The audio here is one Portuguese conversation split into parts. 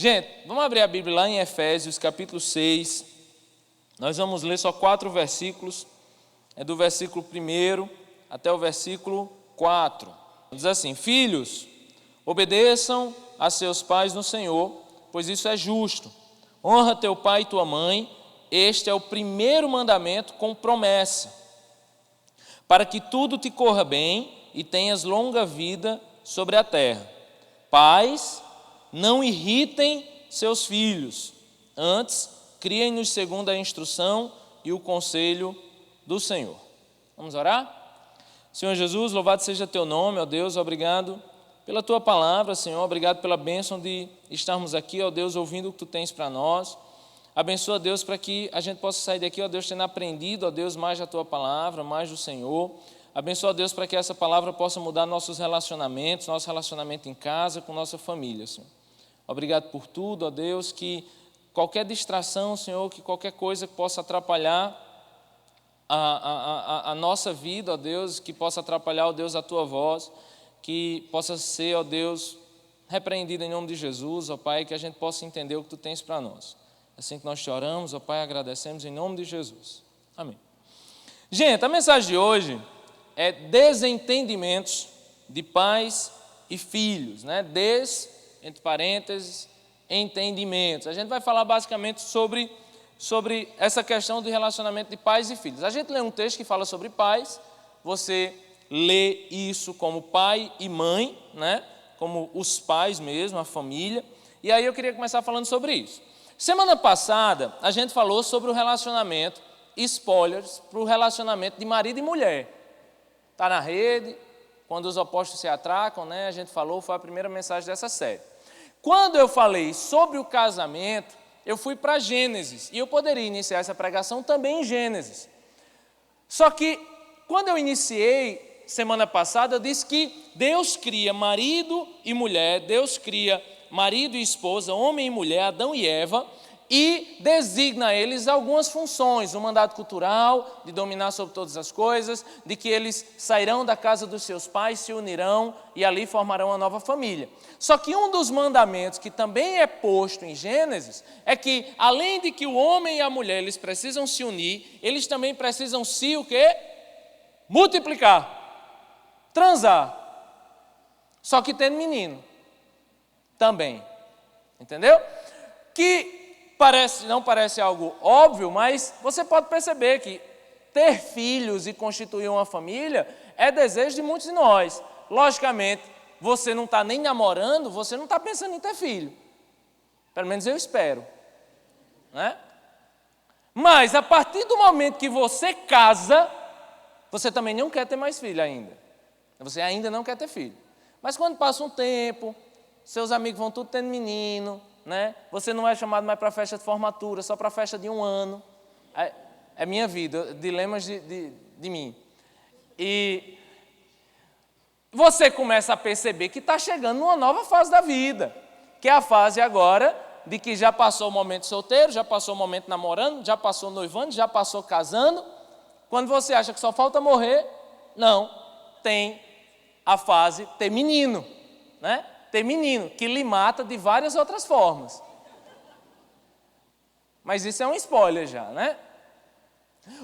Gente, vamos abrir a Bíblia lá em Efésios, capítulo 6. Nós vamos ler só 4 versículos. É do versículo 1 até o versículo 4. Diz assim: Filhos, obedeçam a seus pais no Senhor, pois isso é justo. Honra teu pai e tua mãe. Este é o primeiro mandamento com promessa, para que tudo te corra bem e tenhas longa vida sobre a terra. Pais, não irritem seus filhos, antes criem-nos segundo a instrução e o conselho do Senhor. Vamos orar? Senhor Jesus, louvado seja teu nome, ó Deus, obrigado pela tua palavra, Senhor, obrigado pela bênção de estarmos aqui, ó Deus, ouvindo o que tu tens para nós. Abençoa, Deus, para que a gente possa sair daqui, ó Deus, tendo aprendido, ó Deus, mais da tua palavra, mais do Senhor. Abençoa, Deus, para que essa palavra possa mudar nossos relacionamentos, nosso relacionamento em casa, com nossa família, Senhor. Obrigado por tudo, ó Deus, que qualquer distração, Senhor, que qualquer coisa que possa atrapalhar a nossa vida, ó Deus, que possa atrapalhar, ó Deus, a tua voz, que possa ser, ó Deus, repreendida em nome de Jesus, ó Pai, que a gente possa entender o que tu tens para nós. Assim que nós te oramos, ó Pai, agradecemos em nome de Jesus. Amém. Gente, a mensagem de hoje é desentendimentos de pais e filhos, né? Entre parênteses, entendimentos. A gente vai falar basicamente sobre essa questão de relacionamento de pais e filhos. A gente lê um texto que fala sobre pais, você lê isso como pai e mãe, né? Como os pais mesmo, a família. E aí eu queria começar falando sobre isso. Semana passada, a gente falou sobre o relacionamento, spoilers, para o relacionamento de marido e mulher. Está na rede, quando os opostos se atracam, né? A gente falou, foi a primeira mensagem dessa série. Quando eu falei sobre o casamento, eu fui para Gênesis, e eu poderia iniciar essa pregação também em Gênesis. Só que, quando eu iniciei, semana passada, eu disse que Deus cria marido e mulher, Deus cria marido e esposa, homem e mulher, Adão e Eva, e designa a eles algumas funções, um mandato cultural, de dominar sobre todas as coisas, de que eles sairão da casa dos seus pais, se unirão e ali formarão uma nova família. Só que um dos mandamentos que também é posto em Gênesis é que, além de que o homem e a mulher eles precisam se unir, eles também precisam se o quê? Multiplicar, transar. Só que tendo menino também, entendeu? Que não parece algo óbvio, mas você pode perceber que ter filhos e constituir uma família é desejo de muitos de nós. Logicamente, você não está nem namorando, você não está pensando em ter filho. Pelo menos eu espero, né? Mas a partir do momento que você casa, você também não quer ter mais filho ainda. Você ainda não quer ter filho. Mas quando passa um tempo, seus amigos vão tudo tendo menino, né? Você não é chamado mais para festa de formatura, só para festa de 1 ano. É minha vida, dilemas de mim. E você começa a perceber que está chegando numa nova fase da vida, que é a fase agora de que já passou o momento solteiro, já passou o momento namorando, já passou noivando, já passou casando. Quando você acha que só falta morrer, não, tem a fase ter menino, né? Ter menino, que lhe mata de várias outras formas. Mas isso é um spoiler já, né?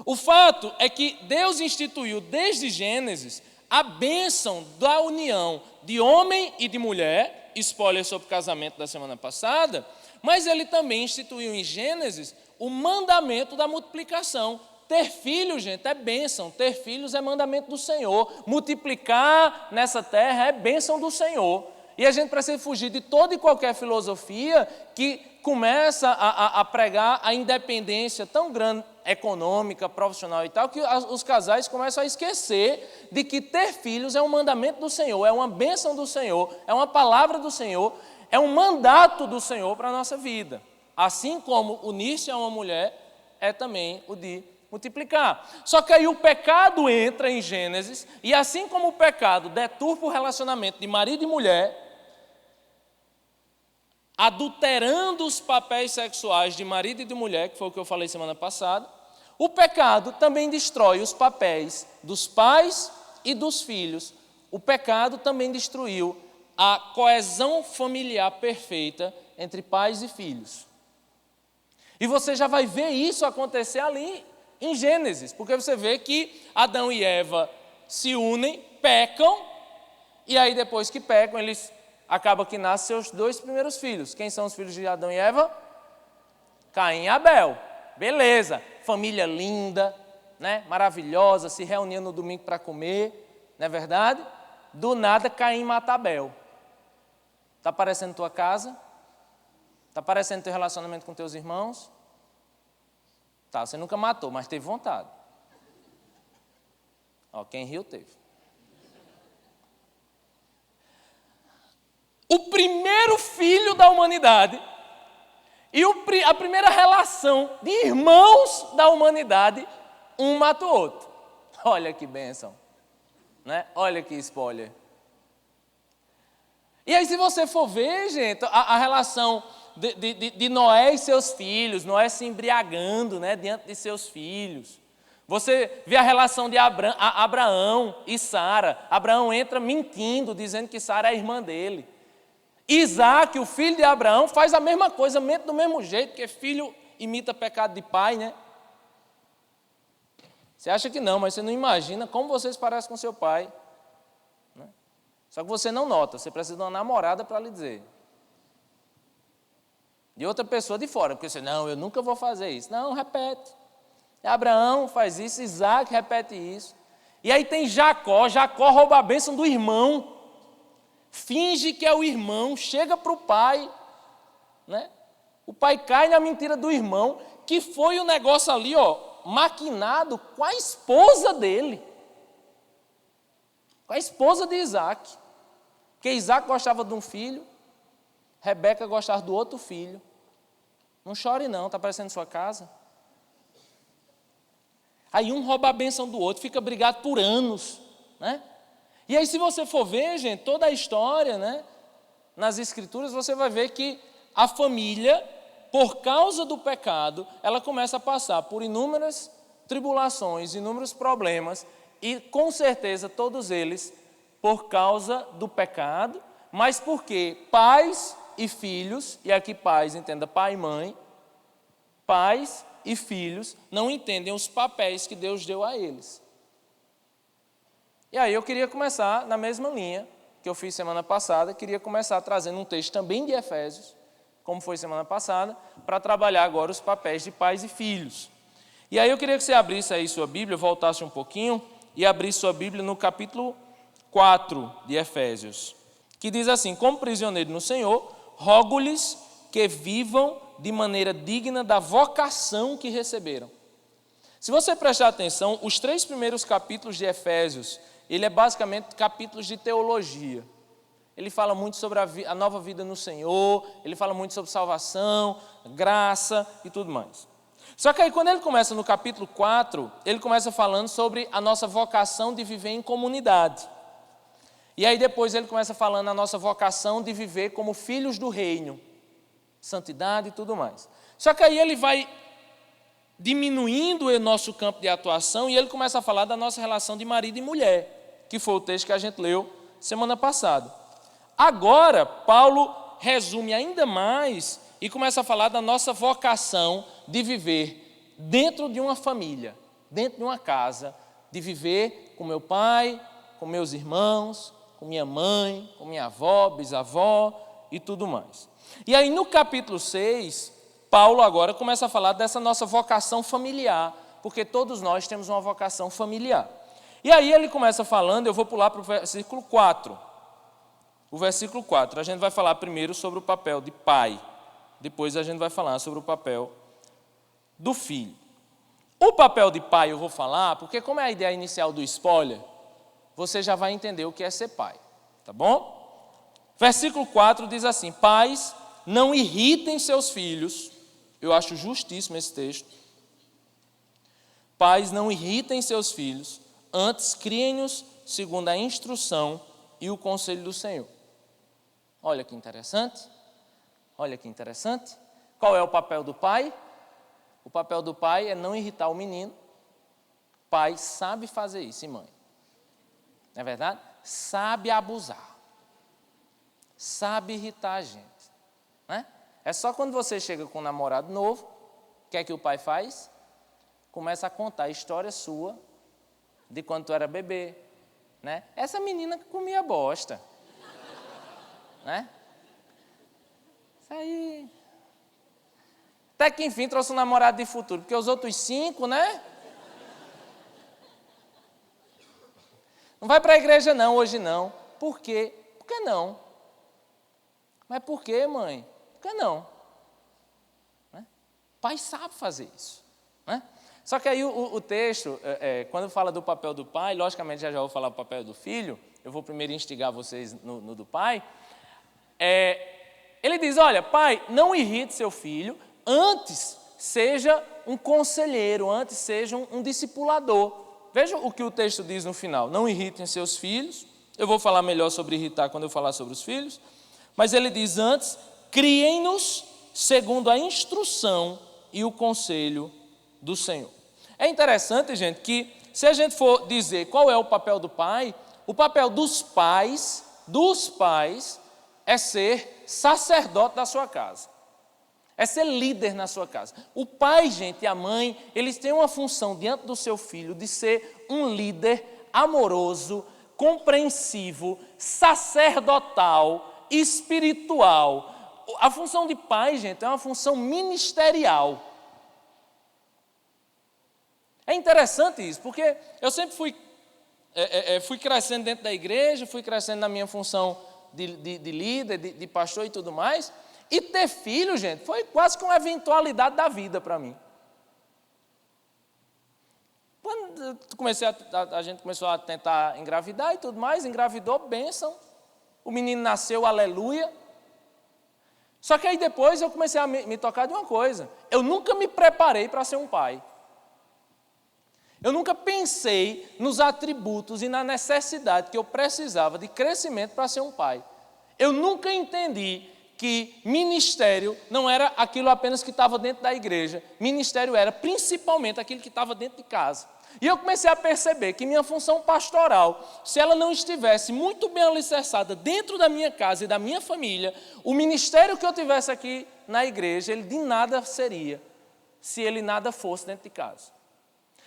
O fato é que Deus instituiu desde Gênesis a bênção da união de homem e de mulher, spoiler sobre o casamento da semana passada, mas ele também instituiu em Gênesis o mandamento da multiplicação. Ter filhos, gente, é bênção. Ter filhos é mandamento do Senhor. Multiplicar nessa terra é bênção do Senhor. E a gente precisa fugir de toda e qualquer filosofia que começa a pregar a independência tão grande, econômica, profissional e tal, que os casais começam a esquecer de que ter filhos é um mandamento do Senhor, é uma bênção do Senhor, é uma palavra do Senhor, é um mandato do Senhor para a nossa vida. Assim como unir-se a uma mulher é também o de multiplicar. Só que aí o pecado entra em Gênesis, e assim como o pecado deturpa o relacionamento de marido e mulher, adulterando os papéis sexuais de marido e de mulher, que foi o que eu falei semana passada, o pecado também destrói os papéis dos pais e dos filhos. O pecado também destruiu a coesão familiar perfeita entre pais e filhos. E você já vai ver isso acontecer ali em Gênesis, porque você vê que Adão e Eva se unem, pecam, e aí depois que pecam, eles acabam que nascem seus 2 primeiros filhos. Quem são os filhos de Adão e Eva? Caim e Abel. Beleza, família linda, né? Maravilhosa, se reuniam no domingo para comer, não é verdade? Do nada, Caim mata Abel. Está parecendo tua casa? Está parecendo teu relacionamento com teus irmãos? Tá, você nunca matou, mas teve vontade. Ó, quem riu teve. O primeiro filho da humanidade e a primeira relação de irmãos da humanidade, um mata o outro. Olha que bênção, né? Olha que spoiler. E aí, se você for ver, gente, a relação de Noé e seus filhos, Noé se embriagando, né, diante de seus filhos. Você vê a relação de Abraão e Sara. Abraão entra mentindo, dizendo que Sara é a irmã dele. Isaac, o filho de Abraão, faz a mesma coisa, mente do mesmo jeito, porque filho imita pecado de pai, né? Você acha que não, mas você não imagina como você se parece com seu pai. Né? Só que você não nota, você precisa de uma namorada para lhe dizer. De outra pessoa de fora, porque você, não, eu nunca vou fazer isso. Não, repete. Abraão faz isso, Isaac repete isso. E aí tem Jacó rouba a bênção do irmão. Finge que é o irmão, chega para o pai, né? O pai cai na mentira do irmão, que foi o negócio ali, ó, maquinado com a esposa dele. Com a esposa de Isaac. Porque Isaac gostava de um filho, Rebeca gostava do outro filho. Não chore não, está parecendo sua casa. Aí um rouba a bênção do outro, fica brigado por anos, né? E aí, se você for ver, gente, toda a história, né, nas Escrituras, você vai ver que a família, por causa do pecado, ela começa a passar por inúmeras tribulações, inúmeros problemas, e com certeza todos eles por causa do pecado, mas porque pais e filhos, e aqui pais, entenda, pai e mãe, pais e filhos não entendem os papéis que Deus deu a eles. E aí eu queria começar na mesma linha que eu fiz semana passada, queria começar trazendo um texto também de Efésios, como foi semana passada, para trabalhar agora os papéis de pais e filhos. E aí eu queria que você abrisse aí sua Bíblia, voltasse um pouquinho e abrisse sua Bíblia no capítulo 4 de Efésios, que diz assim: como prisioneiro no Senhor, rogo-lhes que vivam de maneira digna da vocação que receberam. Se você prestar atenção, os 3 primeiros capítulos de Efésios, ele é basicamente capítulos de teologia. Ele fala muito sobre a nova vida no Senhor, ele fala muito sobre salvação, graça e tudo mais. Só que aí quando ele começa no capítulo 4, ele começa falando sobre a nossa vocação de viver em comunidade. E aí depois ele começa falando a nossa vocação de viver como filhos do reino, santidade e tudo mais. Só que aí ele vai diminuindo o nosso campo de atuação e ele começa a falar da nossa relação de marido e mulher, que foi o texto que a gente leu semana passada. Agora, Paulo resume ainda mais e começa a falar da nossa vocação de viver dentro de uma família, dentro de uma casa, de viver com meu pai, com meus irmãos, com minha mãe, com minha avó, bisavó e tudo mais. E aí no capítulo 6, Paulo agora começa a falar dessa nossa vocação familiar, porque todos nós temos uma vocação familiar. E aí ele começa falando, eu vou pular para o versículo 4. O versículo 4, a gente vai falar primeiro sobre o papel de pai, depois a gente vai falar sobre o papel do filho. O papel de pai eu vou falar, porque como é a ideia inicial do spoiler, você já vai entender o que é ser pai, tá bom? Versículo 4 diz assim: pais, não irritem seus filhos. Eu acho justíssimo esse texto. Pais, não irritem seus filhos, antes criem-nos segundo a instrução e o conselho do Senhor. Olha que interessante. Olha que interessante. Qual é o papel do pai? O papel do pai é não irritar o menino. Pai sabe fazer isso, e mãe. Não é verdade? Sabe abusar. Sabe irritar a gente. Né? É só quando você chega com um namorado novo, o que é que o pai faz? Começa a contar a história sua de quando tu era bebê, né? Essa menina que comia bosta, né? Isso aí. Até que enfim trouxe um namorado de futuro, porque os outros 5, né? Não vai para a igreja não, hoje não. Por quê? Por que não? Mas por quê, mãe? Por que não? Né? O pai sabe fazer isso, né? Só que aí o texto, quando fala do papel do pai, logicamente já vou falar do papel do filho, eu vou primeiro instigar vocês no do pai. Ele diz, olha, pai, não irrite seu filho, antes seja um conselheiro, antes seja um discipulador. Veja o que o texto diz no final, não irritem seus filhos, eu vou falar melhor sobre irritar quando eu falar sobre os filhos, mas ele diz antes, criem-nos segundo a instrução e o conselho do Senhor. É interessante, gente, que se a gente for dizer qual é o papel do pai, o papel dos pais é ser sacerdote da sua casa. É ser líder na sua casa. O pai, gente, e a mãe, eles têm uma função diante do seu filho de ser um líder amoroso, compreensivo, sacerdotal, espiritual. A função de pai, gente, é uma função ministerial. É interessante isso, porque eu sempre fui crescendo dentro da igreja, fui crescendo na minha função de líder, de pastor e tudo mais, e ter filho, gente, foi quase que uma eventualidade da vida para mim. Quando a gente começou a tentar engravidar e tudo mais, engravidou, bênção, o menino nasceu, aleluia. Só que aí depois eu comecei a me tocar de uma coisa, eu nunca me preparei para ser um pai. Eu nunca pensei nos atributos e na necessidade que eu precisava de crescimento para ser um pai. Eu nunca entendi que ministério não era aquilo apenas que estava dentro da igreja. Ministério era principalmente aquilo que estava dentro de casa. E eu comecei a perceber que minha função pastoral, se ela não estivesse muito bem alicerçada dentro da minha casa e da minha família, o ministério que eu tivesse aqui na igreja, ele de nada seria, se ele nada fosse dentro de casa.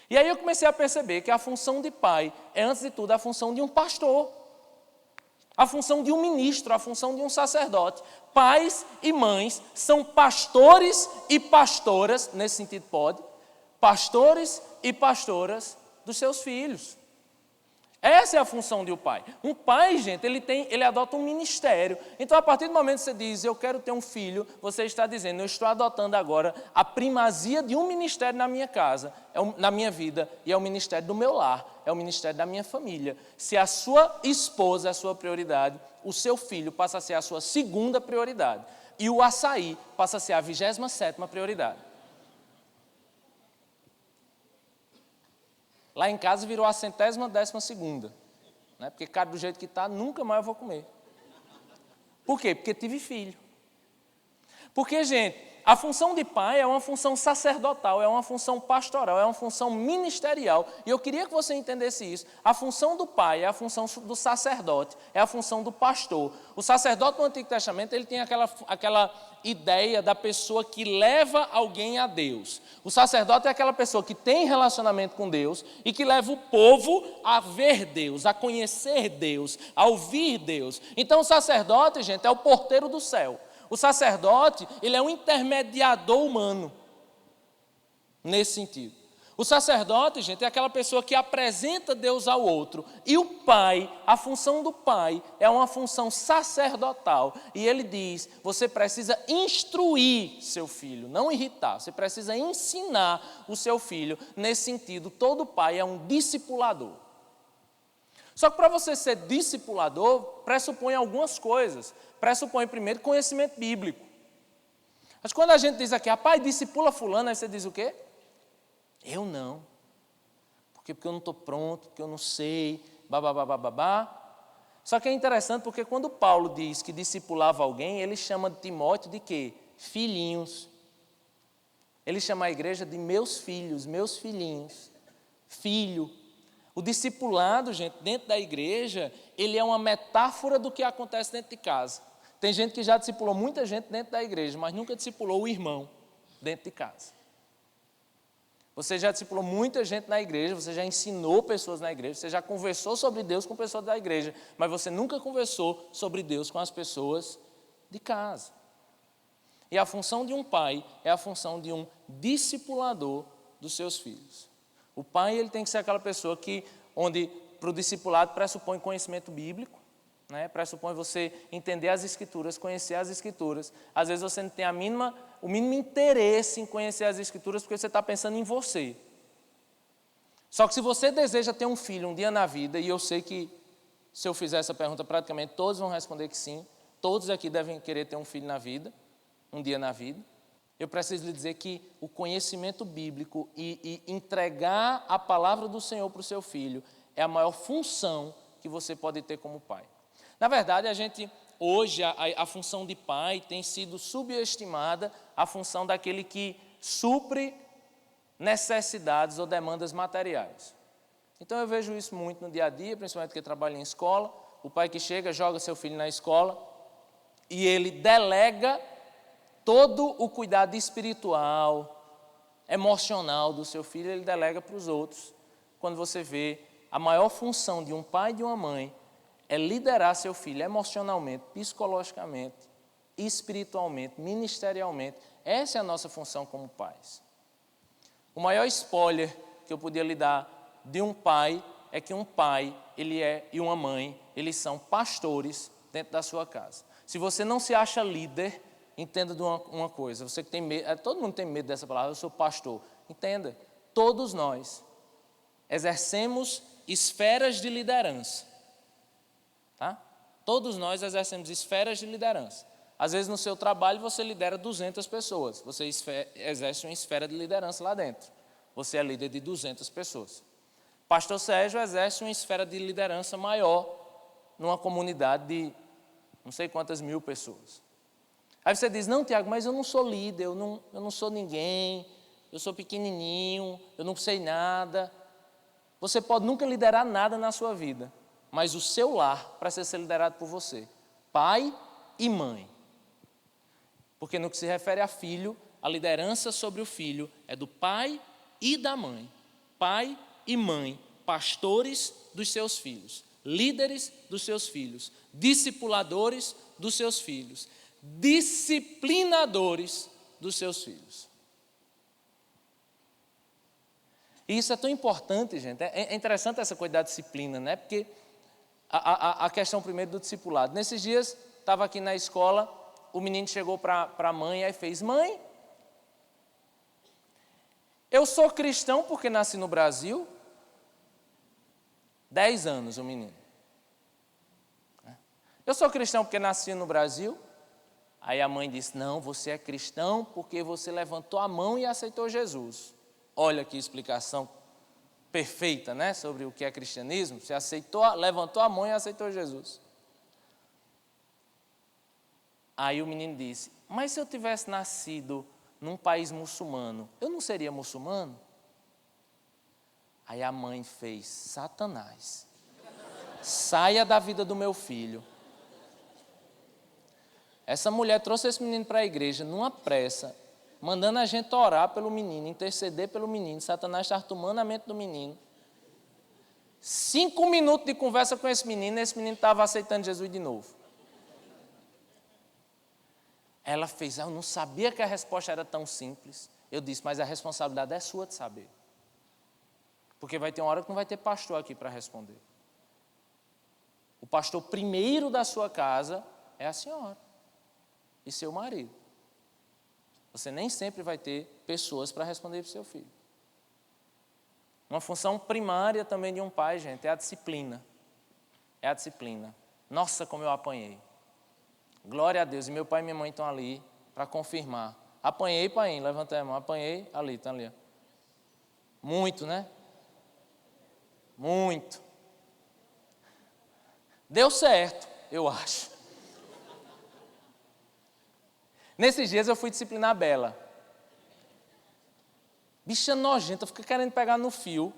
E aí eu comecei a perceber que a função de pai é, antes de tudo, a função de um pastor, a função de um ministro, a função de um sacerdote. Pais e mães são pastores e pastoras, nesse sentido pode, pastores e pastoras dos seus filhos. Essa é a função de um pai. Um pai, gente, ele adota um ministério. Então, a partir do momento que você diz, eu quero ter um filho, você está dizendo, eu estou adotando agora a primazia de um ministério na minha casa, na minha vida, e é o ministério do meu lar, é o ministério da minha família. Se a sua esposa é a sua prioridade, o seu filho passa a ser a sua segunda prioridade. E o açaí passa a ser a 27ª prioridade. Lá em casa virou a 112ª, né? Porque, cara, do jeito que está, nunca mais eu vou comer. Por quê? Porque tive filho. Porque, gente, a função de pai é uma função sacerdotal, é uma função pastoral, é uma função ministerial. E eu queria que você entendesse isso. A função do pai é a função do sacerdote, é a função do pastor. O sacerdote no Antigo Testamento, ele tem aquela ideia da pessoa que leva alguém a Deus. O sacerdote é aquela pessoa que tem relacionamento com Deus e que leva o povo a ver Deus, a conhecer Deus, a ouvir Deus. Então o sacerdote, gente, é o porteiro do céu. O sacerdote, ele é um intermediador humano, nesse sentido. O sacerdote, gente, é aquela pessoa que apresenta Deus ao outro. E o pai, a função do pai é uma função sacerdotal. E ele diz, você precisa instruir seu filho, não irritar. Você precisa ensinar o seu filho. Nesse sentido, todo pai é um discipulador. Só que para você ser discipulador, pressupõe algumas coisas. Pressupõe primeiro conhecimento bíblico. Mas quando a gente diz aqui, pai, discipula fulano, aí você diz o quê? Eu não. Porque eu não estou pronto, porque eu não sei, babá. Só que é interessante porque quando Paulo diz que discipulava alguém, ele chama Timóteo de quê? Filhinhos. Ele chama a igreja de meus filhos, meus filhinhos. Filho. O discipulado, gente, dentro da igreja, ele é uma metáfora do que acontece dentro de casa. Tem gente que já discipulou muita gente dentro da igreja, mas nunca discipulou o irmão dentro de casa. Você já discipulou muita gente na igreja, você já ensinou pessoas na igreja, você já conversou sobre Deus com pessoas da igreja, mas você nunca conversou sobre Deus com as pessoas de casa. E a função de um pai é a função de um discipulador dos seus filhos. O pai, ele tem que ser aquela pessoa que, onde para o discipulado pressupõe conhecimento bíblico, né? Pressupõe você entender as Escrituras, conhecer as Escrituras. Às vezes você não tem o mínimo interesse em conhecer as Escrituras porque você está pensando em você. Só que se você deseja ter um filho um dia na vida, e eu sei que se eu fizer essa pergunta praticamente todos vão responder que sim, todos aqui devem querer ter um filho na vida, um dia na vida, eu preciso lhe dizer que o conhecimento bíblico e entregar a palavra do Senhor para o seu filho é a maior função que você pode ter como pai. Na verdade, hoje, a função de pai tem sido subestimada, a função daquele que supre necessidades ou demandas materiais. Então, eu vejo isso muito no dia a dia, principalmente porque trabalho em escola. O pai que chega, joga seu filho na escola e ele delega todo o cuidado espiritual, emocional do seu filho, ele delega para os outros. Quando você vê, a maior função de um pai e de uma mãe é liderar seu filho emocionalmente, psicologicamente, espiritualmente, ministerialmente. Essa é a nossa função como pais. O maior spoiler que eu podia lhe dar de um pai é que um pai e uma mãe, eles são pastores dentro da sua casa. Se você não se acha líder, entenda de uma coisa, você que tem medo, todo mundo tem medo dessa palavra, eu sou pastor. Entenda, todos nós exercemos esferas de liderança. Tá? Todos nós exercemos esferas de liderança. Às vezes no seu trabalho você lidera 200 pessoas, você exerce uma esfera de liderança lá dentro. Você é líder de 200 pessoas. Pastor Sérgio exerce uma esfera de liderança maior numa comunidade de não sei quantas mil pessoas. Aí você diz, não, Tiago, mas eu não sou líder, eu não sou ninguém, eu sou pequenininho, eu não sei nada. Você pode nunca liderar nada na sua vida, mas o seu lar precisa ser liderado por você, pai e mãe. Porque no que se refere a filho, a liderança sobre o filho é do pai e da mãe. Pai e mãe, pastores dos seus filhos, líderes dos seus filhos, discipuladores dos seus filhos, disciplinadores dos seus filhos. E isso é tão importante, gente. É interessante essa coisa da disciplina, né? Porque a questão primeiro do discipulado. Nesses dias, estava aqui na escola, o menino chegou para a mãe e fez, mãe, eu sou cristão porque nasci no Brasil. 10 anos o menino. Eu sou cristão porque nasci no Brasil. Aí a mãe disse, não, você é cristão porque você levantou a mão e aceitou Jesus. Olha que explicação perfeita, né, sobre o que é cristianismo. Você levantou a mão e aceitou Jesus. Aí o menino disse, mas se eu tivesse nascido num país muçulmano, eu não seria muçulmano? Aí a mãe fez, Satanás, saia da vida do meu filho. Essa mulher trouxe esse menino para a igreja numa pressa, mandando a gente orar pelo menino, interceder pelo menino. Satanás estava tomando a mente do menino. 5 minutos de conversa com esse menino estava aceitando Jesus de novo. Ela fez, eu não sabia que a resposta era tão simples. Eu disse, mas a responsabilidade é sua de saber. Porque vai ter uma hora que não vai ter pastor aqui para responder. O pastor primeiro da sua casa é a senhora e seu marido. Você nem sempre vai ter pessoas para responder para o seu filho. Uma função primária também de um pai, gente, é a disciplina. É a disciplina. Nossa, como eu apanhei. Glória a Deus. E meu pai e minha mãe estão ali para confirmar. Apanhei, pai, levanta a mão. Apanhei, ali, estão ali. Muito, né? Muito. Deu certo, eu acho. Nesses dias eu fui disciplinar a Bela. Bicha nojenta, fica querendo pegar no fio.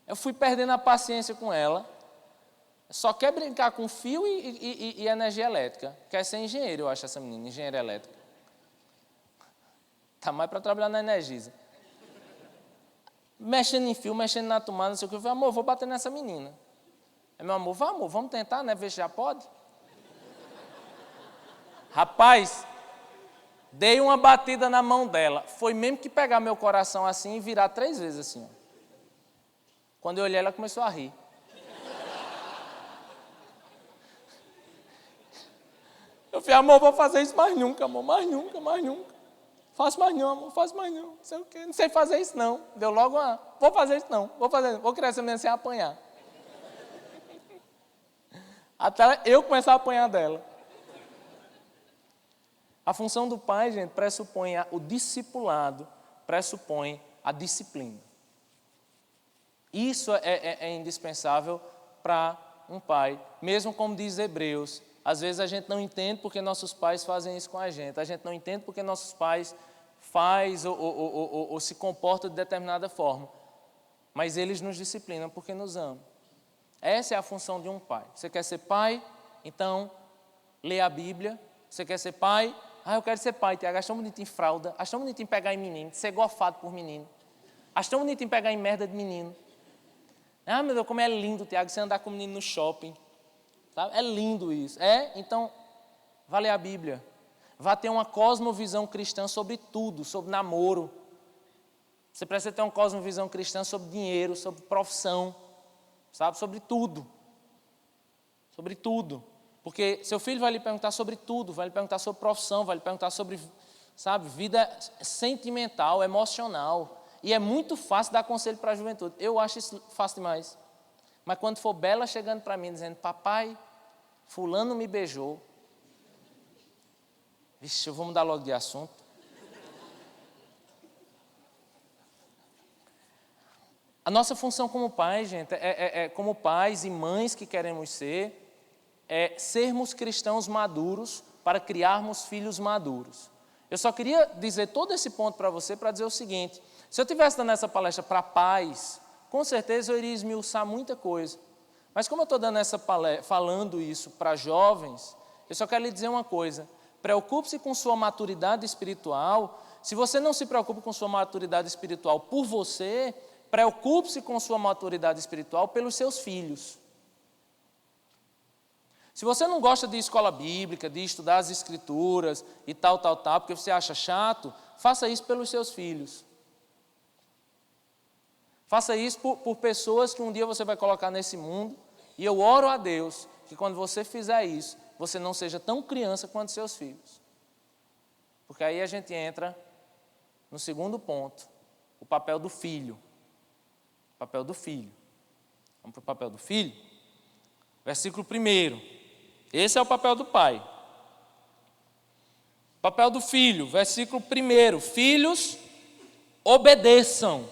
Eu fui perdendo a paciência com ela. Só quer brincar com fio e energia elétrica. Quer ser engenheiro, eu acho, essa menina, engenheira elétrica. Está mais para trabalhar na Energisa. Mexendo em fio, mexendo na tomada, não sei o que. Eu falei, amor, vou bater nessa menina. Aí, meu amor, vamos tentar, né? Ver se já pode. Rapaz, dei uma batida na mão dela. Foi mesmo que pegar meu coração assim e virar 3 vezes assim. Ó. Quando eu olhei, ela começou a rir. Eu falei, amor, vou fazer isso mais nunca, amor, mais nunca. Faço mais não, amor, faço mais não. Não sei o quê, não sei fazer isso não. Deu logo uma, vou fazer isso não, vou criar essa menina sem apanhar. Até eu começar a apanhar dela. A função do pai, gente, pressupõe o discipulado, pressupõe a disciplina. Isso é indispensável para um pai, mesmo como diz Hebreus. Às vezes a gente não entende porque nossos pais fazem isso com a gente. A gente não entende porque nossos pais fazem ou se comportam de determinada forma. Mas eles nos disciplinam porque nos amam. Essa é a função de um pai. Você quer ser pai? Então, lê a Bíblia. Você quer ser pai? Eu quero ser pai, Tiago. Acho tão bonitinho em fralda. Acho tão bonitinho pegar em menino. Ser gofado por menino. Acho tão bonitinho pegar em merda de menino. Meu Deus, como é lindo, Tiago, você andar com o menino no shopping. Sabe? É lindo isso. Então, vá ler a Bíblia. Vá ter uma cosmovisão cristã sobre tudo, sobre namoro. Você precisa ter uma cosmovisão cristã sobre dinheiro, sobre profissão, sabe? Sobre tudo. Sobre tudo. Porque seu filho vai lhe perguntar sobre tudo, vai lhe perguntar sobre profissão, vai lhe perguntar sobre, sabe, vida sentimental, emocional. E é muito fácil dar conselho para a juventude. Eu acho isso fácil demais. Mas quando for Bela chegando para mim dizendo, papai, fulano me beijou. Vixe, eu vou mudar logo de assunto. A nossa função como pai, gente, como pais e mães que queremos ser, é sermos cristãos maduros para criarmos filhos maduros. Eu só queria dizer todo esse ponto para você, para dizer o seguinte, se eu estivesse dando essa palestra para pais, com certeza eu iria esmiuçar muita coisa. Mas como eu estou dando essa palestra, falando isso para jovens, eu só quero lhe dizer uma coisa, preocupe-se com sua maturidade espiritual. Se você não se preocupa com sua maturidade espiritual por você, preocupe-se com sua maturidade espiritual pelos seus filhos. Se você não gosta de escola bíblica, de estudar as escrituras e tal, porque você acha chato, faça isso pelos seus filhos. Faça isso por pessoas que um dia você vai colocar nesse mundo. E eu oro a Deus que quando você fizer isso, você não seja tão criança quanto seus filhos. Porque aí a gente entra no segundo ponto, o papel do filho. O papel do filho. Vamos para o papel do filho? Versículo 1. Esse é o papel do pai. Papel do filho, versículo 1. Filhos, obedeçam.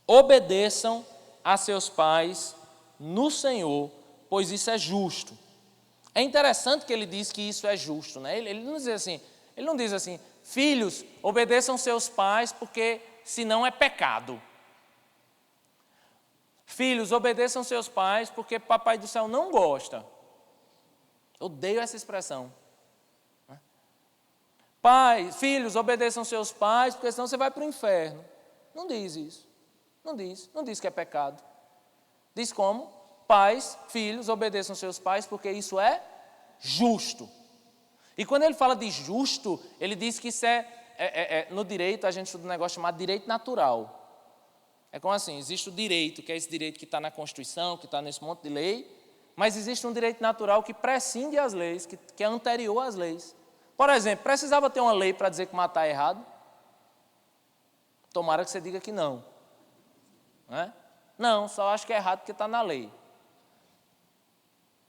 Obedeçam a seus pais no Senhor, pois isso é justo. É interessante que ele diz que isso é justo, né? Ele não diz assim, filhos, obedeçam seus pais porque senão é pecado. Filhos, obedeçam seus pais porque papai do céu não gosta. Odeio essa expressão. Filhos, obedeçam seus pais porque senão você vai para o inferno. Não diz isso. Não diz que é pecado. Diz como? Pais, filhos, obedeçam seus pais, porque isso é justo. E quando ele fala de justo, ele diz que isso no direito, a gente estuda um negócio chamado direito natural. É como assim, existe o direito, que é esse direito que está na Constituição, que está nesse monte de lei, mas existe um direito natural que prescinde as leis, que é anterior às leis. Por exemplo, precisava ter uma lei para dizer que matar é errado? Tomara que você diga que não. Não, só acho que é errado porque está na lei.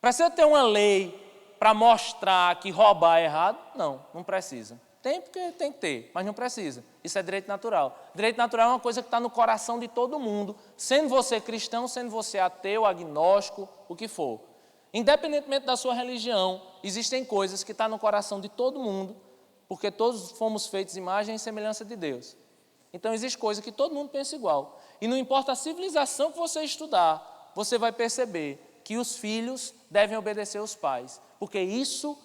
Precisa ter uma lei para mostrar que roubar é errado? Não precisa. Tem porque tem que ter, mas não precisa. Isso é direito natural. Direito natural é uma coisa que está no coração de todo mundo, sendo você cristão, sendo você ateu, agnóstico, o que for. Independentemente da sua religião, existem coisas que estão no coração de todo mundo, porque todos fomos feitos imagem e semelhança de Deus. Então, existe coisa que todo mundo pensa igual. E não importa a civilização que você estudar, você vai perceber que os filhos devem obedecer os pais. Porque isso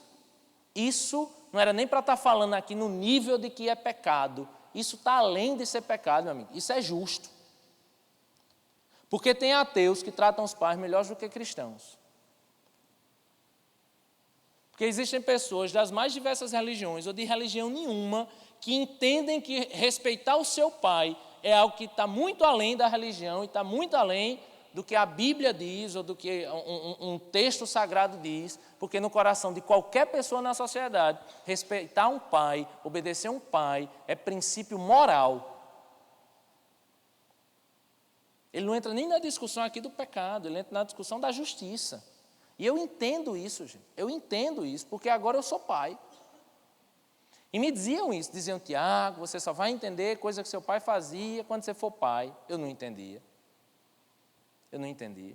não era nem para estar falando aqui no nível de que é pecado. Isso está além de ser pecado, meu amigo. Isso é justo. Porque tem ateus que tratam os pais melhor do que cristãos. Porque existem pessoas das mais diversas religiões ou de religião nenhuma que entendem que respeitar o seu pai é algo que está muito além da religião e está muito além do que a Bíblia diz ou do que um texto sagrado diz, porque no coração de qualquer pessoa na sociedade, respeitar um pai, obedecer um pai, é princípio moral. Ele não entra nem na discussão aqui do pecado, ele entra na discussão da justiça. E eu entendo isso, gente, eu entendo isso, porque agora eu sou pai. E me diziam isso, diziam, Tiago, você só vai entender coisa que seu pai fazia quando você for pai. Eu não entendia. Eu não entendia.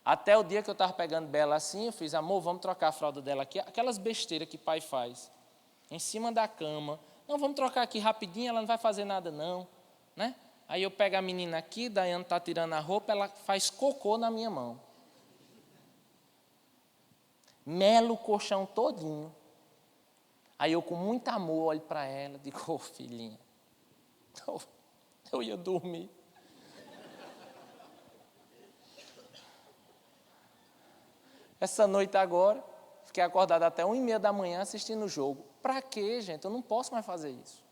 Até o dia que eu estava pegando Bela assim, eu fiz, amor, vamos trocar a fralda dela aqui. Aquelas besteiras que pai faz. Em cima da cama. Não, vamos trocar aqui rapidinho, ela não vai fazer nada não. Né? Aí eu pego a menina aqui, Daiane está tirando a roupa, ela faz cocô na minha mão. Melo o colchão todinho. Aí eu com muito amor olho para ela, digo, ô filhinha, eu ia dormir. Essa noite agora, fiquei acordado até 1h30 da manhã assistindo o jogo. Para quê, gente? Eu não posso mais fazer isso.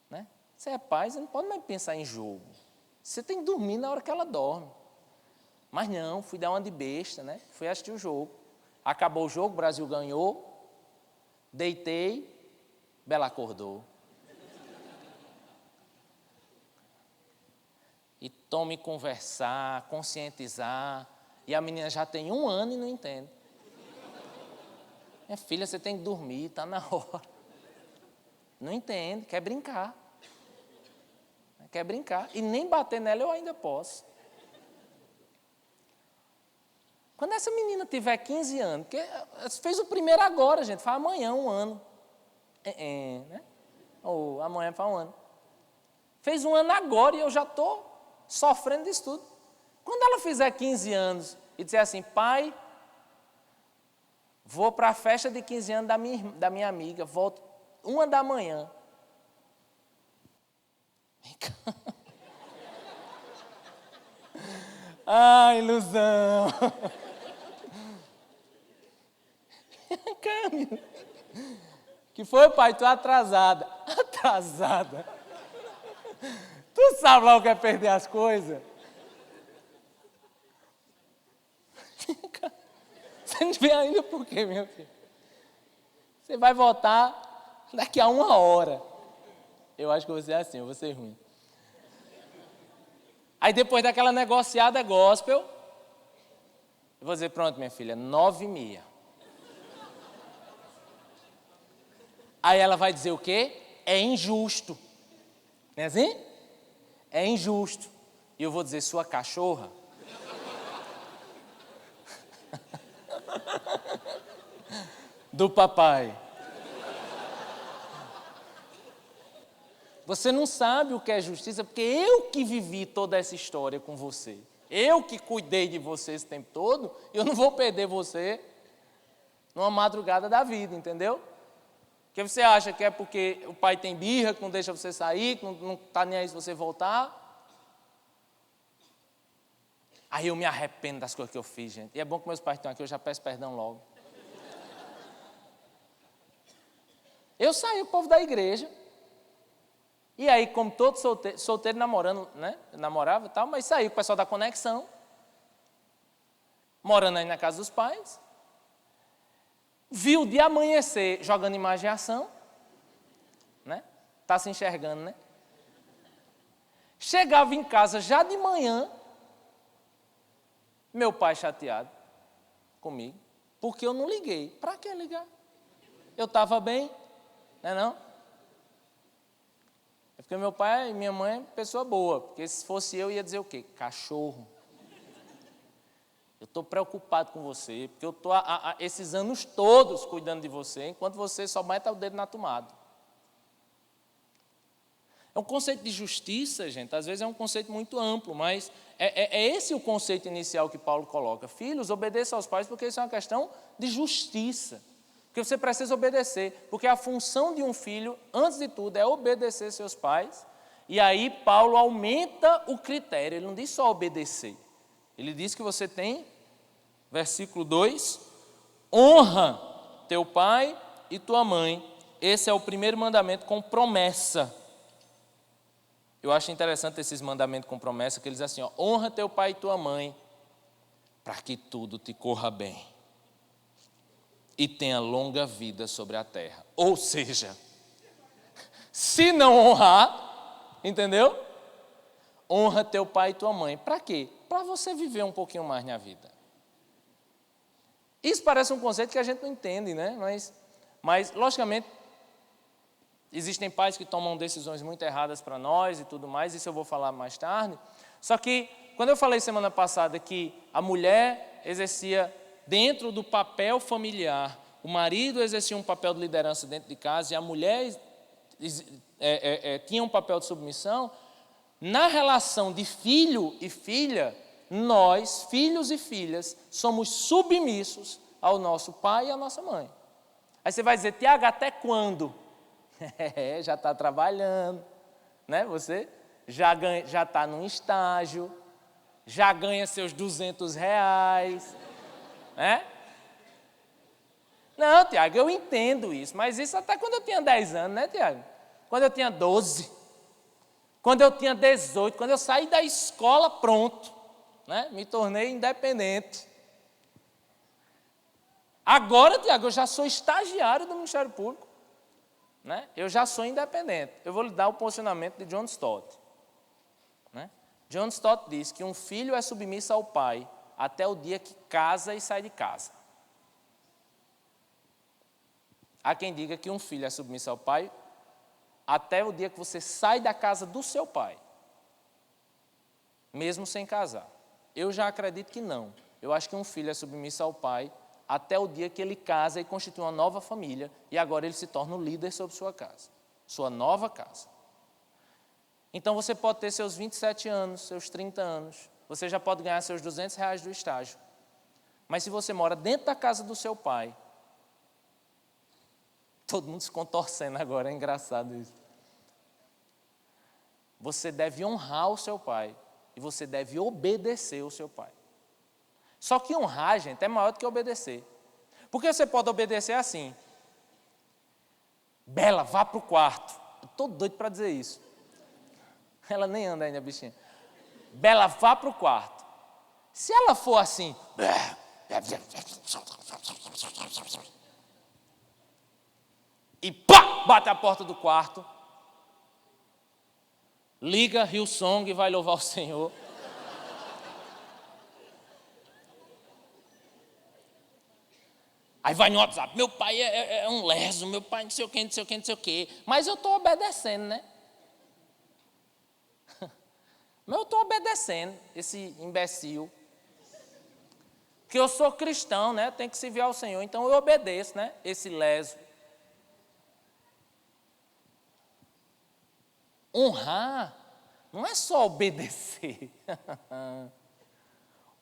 Né? Você é pai, você não pode mais pensar em jogo. Você tem que dormir na hora que ela dorme. Mas não, fui dar uma de besta, né? Fui assistir o jogo. Acabou o jogo, o Brasil ganhou. Deitei, Bela acordou. E tome conversar, conscientizar. E a menina já tem 1 ano e não entende. Minha filha, você tem que dormir, está na hora. Não entende, quer brincar. Quer brincar. E nem bater nela eu ainda posso. Quando essa menina tiver 15 anos, porque fez o primeiro agora, gente, faz amanhã 1 ano. Né? Ou amanhã faz 1 ano. Fez 1 ano agora e eu já estou sofrendo disso tudo. Quando ela fizer 15 anos e disser assim, pai, vou para a festa de 15 anos da minha amiga, volto 1 da manhã. Vem cá. Ai, ilusão. Que foi, pai? Tu atrasada. Atrasada. Tu sabe lá o que é perder as coisas? Você não vem ainda por quê, meu filho? Você vai voltar daqui a 1 hora. Eu acho que eu vou ser assim, eu vou ser ruim. Aí depois daquela negociada gospel, eu vou dizer, pronto, minha filha, 9h30. Aí ela vai dizer o quê? É injusto. Não é assim? É injusto. E eu vou dizer, sua cachorra. Do papai. Você não sabe o que é justiça, porque eu que vivi toda essa história com você. Eu que cuidei de você esse tempo todo, eu não vou perder você numa madrugada da vida, entendeu? Porque você acha que é porque o pai tem birra, que não deixa você sair, que não está nem aí se você voltar. Aí eu me arrependo das coisas que eu fiz, gente. E é bom que meus pais estão aqui, eu já peço perdão logo. Eu saí, o povo da igreja. E aí, como todo solteiro namorando, né? Eu namorava e tal, mas saí o pessoal da conexão. Morando aí na casa dos pais. Viu de amanhecer jogando imaginação. Né? Tá se enxergando, né? Chegava em casa já de manhã. Meu pai chateado comigo. Porque eu não liguei. Para que ligar? Eu estava bem. Não é não? É porque meu pai e minha mãe é pessoa boa. Porque se fosse eu, ia dizer o quê? Cachorro. Eu estou preocupado com você, porque eu estou esses anos todos cuidando de você, enquanto você só mete o dedo na tomada. É um conceito de justiça, gente, às vezes é um conceito muito amplo, mas é esse o conceito inicial que Paulo coloca. Filhos, obedeçam aos pais, porque isso é uma questão de justiça. Porque você precisa obedecer, porque a função de um filho, antes de tudo, é obedecer seus pais. E aí Paulo aumenta o critério, ele não diz só obedecer. Ele diz que você tem, versículo 2, honra teu pai e tua mãe. Esse é o primeiro mandamento com promessa. Eu acho interessante esses mandamentos com promessa, que eles dizem assim, honra teu pai e tua mãe, para que tudo te corra bem e tenha longa vida sobre a terra. Ou seja, se não honrar, entendeu? Honra teu pai e tua mãe. Para quê? Para você viver um pouquinho mais na vida. Isso parece um conceito que a gente não entende, né? Mas logicamente, existem pais que tomam decisões muito erradas para nós e tudo mais, isso eu vou falar mais tarde. Só que, quando eu falei semana passada que a mulher exercia dentro do papel familiar, o marido exercia um papel de liderança dentro de casa e a mulher tinha um papel de submissão, na relação de filho e filha, nós, filhos e filhas, somos submissos ao nosso pai e à nossa mãe. Aí você vai dizer, Tiago, até quando? Já está trabalhando, né? Você já está num estágio, já ganha seus R$200, né? Não, Tiago, eu entendo isso, mas isso até quando eu tinha 10 anos, né, Tiago? Quando eu tinha 12, quando eu tinha 18, quando eu saí da escola, pronto, né? Me tornei independente. Agora, Tiago, eu já sou estagiário do Ministério Público. Né? Eu já sou independente. Eu vou lhe dar o posicionamento de John Stott. Né? John Stott diz que um filho é submisso ao pai até o dia que casa e sai de casa. Há quem diga que um filho é submisso ao pai até o dia que você sai da casa do seu pai, mesmo sem casar. Eu já acredito que não. Eu acho que um filho é submisso ao pai até o dia que ele casa e constitui uma nova família, e agora ele se torna o líder sobre sua casa, sua nova casa. Então você pode ter seus 27 anos, seus 30 anos, você já pode ganhar seus R$200 do estágio, mas se você mora dentro da casa do seu pai, todo mundo se contorcendo agora, é engraçado isso. Você deve honrar o seu pai, e você deve obedecer o seu pai. Só que honrar, gente, é maior do que obedecer. Porque você pode obedecer assim. Bela, vá para o quarto. Eu estou doido para dizer isso. Ela nem anda ainda, bichinha. Bela, vá para o quarto. Se ela for assim... E pá, bate a porta do quarto. Liga Hillsong e vai louvar o Senhor. Aí vai no WhatsApp, meu pai é um leso, meu pai não sei o quê, não sei o quê, não sei o quê. Mas eu estou obedecendo, né? Mas eu estou obedecendo esse imbecil. Porque eu sou cristão, né? Tenho que servir ao Senhor, então eu obedeço, né? Esse leso. Honrar não é só obedecer.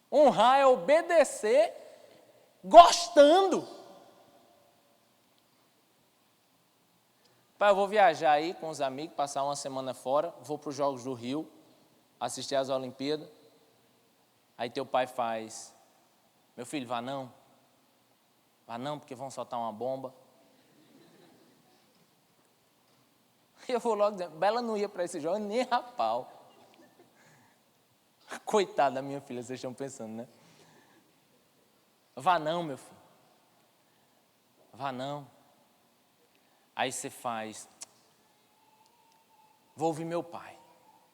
Honrar é obedecer gostando. Pai, eu vou viajar aí com os amigos, passar uma semana fora, vou para os Jogos do Rio, assistir às Olimpíadas. Aí teu pai faz, meu filho, vá não, porque vão soltar uma bomba. Eu vou logo dizer, Bela não ia para esse jogo nem a pau. Coitada da minha filha, vocês estão pensando, né? Vá não, meu filho. Vá não. Aí você faz, vou ouvir meu pai.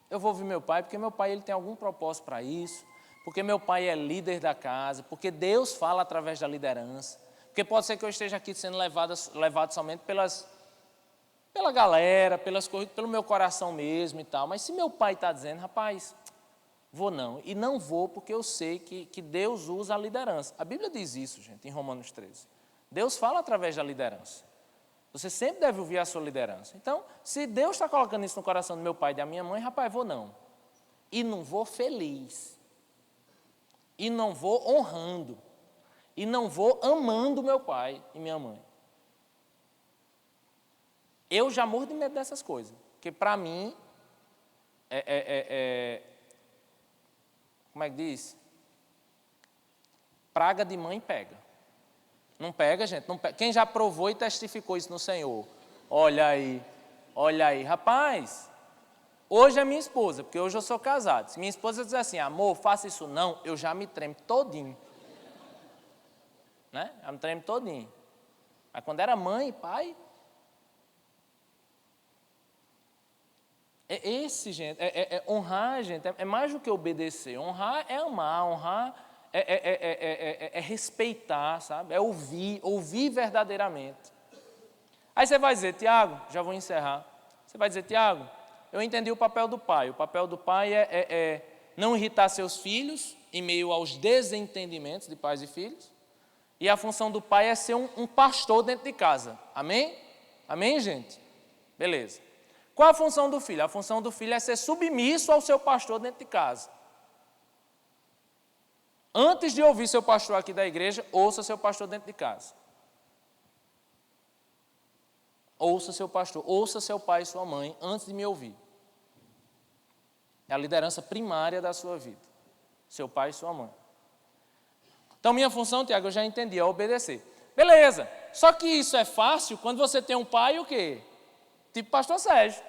Eu vou ouvir meu pai porque meu pai ele tem algum propósito para isso, porque meu pai é líder da casa, porque Deus fala através da liderança, porque pode ser que eu esteja aqui sendo levado somente pela galera, pelas coisas, pelo meu coração mesmo e tal, mas se meu pai está dizendo, rapaz, vou não, e não vou porque eu sei que Deus usa a liderança. A Bíblia diz isso, gente, em Romanos 13. Deus fala através da liderança. Você sempre deve ouvir a sua liderança. Então, se Deus está colocando isso no coração do meu pai e da minha mãe, rapaz, vou não. E não vou feliz. E não vou honrando. E não vou amando meu pai e minha mãe. Eu já morro de medo dessas coisas. Porque para mim, como é que diz? Praga de mãe pega. Não pega, gente? Não pega. Quem já provou e testificou isso no Senhor? Olha aí. Rapaz, hoje é minha esposa, porque hoje eu sou casado. Se minha esposa dizer assim, amor, faça isso não, eu já me tremo todinho. Né? Já me tremo todinho. Mas quando era mãe e pai... gente, honrar, gente, é mais do que obedecer. Honrar é amar, honrar é respeitar, sabe? É ouvir verdadeiramente. Aí você vai dizer, Tiago, já vou encerrar. Você vai dizer, Tiago, eu entendi o papel do pai. O papel do pai é não irritar seus filhos em meio aos desentendimentos de pais e filhos. E a função do pai é ser um pastor dentro de casa. Amém? Amém, gente? Beleza. Qual a função do filho? A função do filho é ser submisso ao seu pastor dentro de casa. Antes de ouvir seu pastor aqui da igreja, ouça seu pastor dentro de casa. Ouça seu pastor, ouça seu pai e sua mãe antes de me ouvir. É a liderança primária da sua vida. Seu pai e sua mãe. Então, minha função, Tiago, eu já entendi, é obedecer. Beleza. Só que isso é fácil quando você tem um pai o quê? Tipo pastor Sérgio.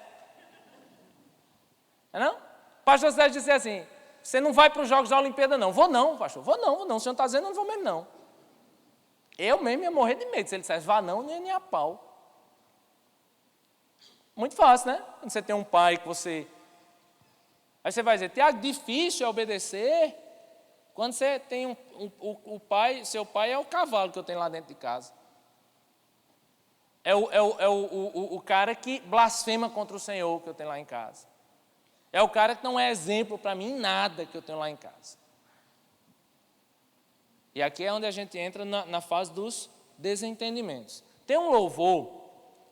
Não? O pastor Sérgio disse assim, você não vai para os Jogos da Olimpíada não. Vou não, pastor. Vou não. O senhor está dizendo, eu não vou mesmo não. Eu mesmo ia morrer de medo. Se ele dissesse, vá não, nem a pau. Muito fácil, né? Quando você tem um pai que você... Aí você vai dizer, Tiago, difícil é obedecer. Quando você tem o pai, seu pai é o cavalo que eu tenho lá dentro de casa. É o cara que blasfema contra o Senhor que eu tenho lá em casa. É o cara que não é exemplo para mim em nada que eu tenho lá em casa. E aqui é onde a gente entra na fase dos desentendimentos. Tem um louvor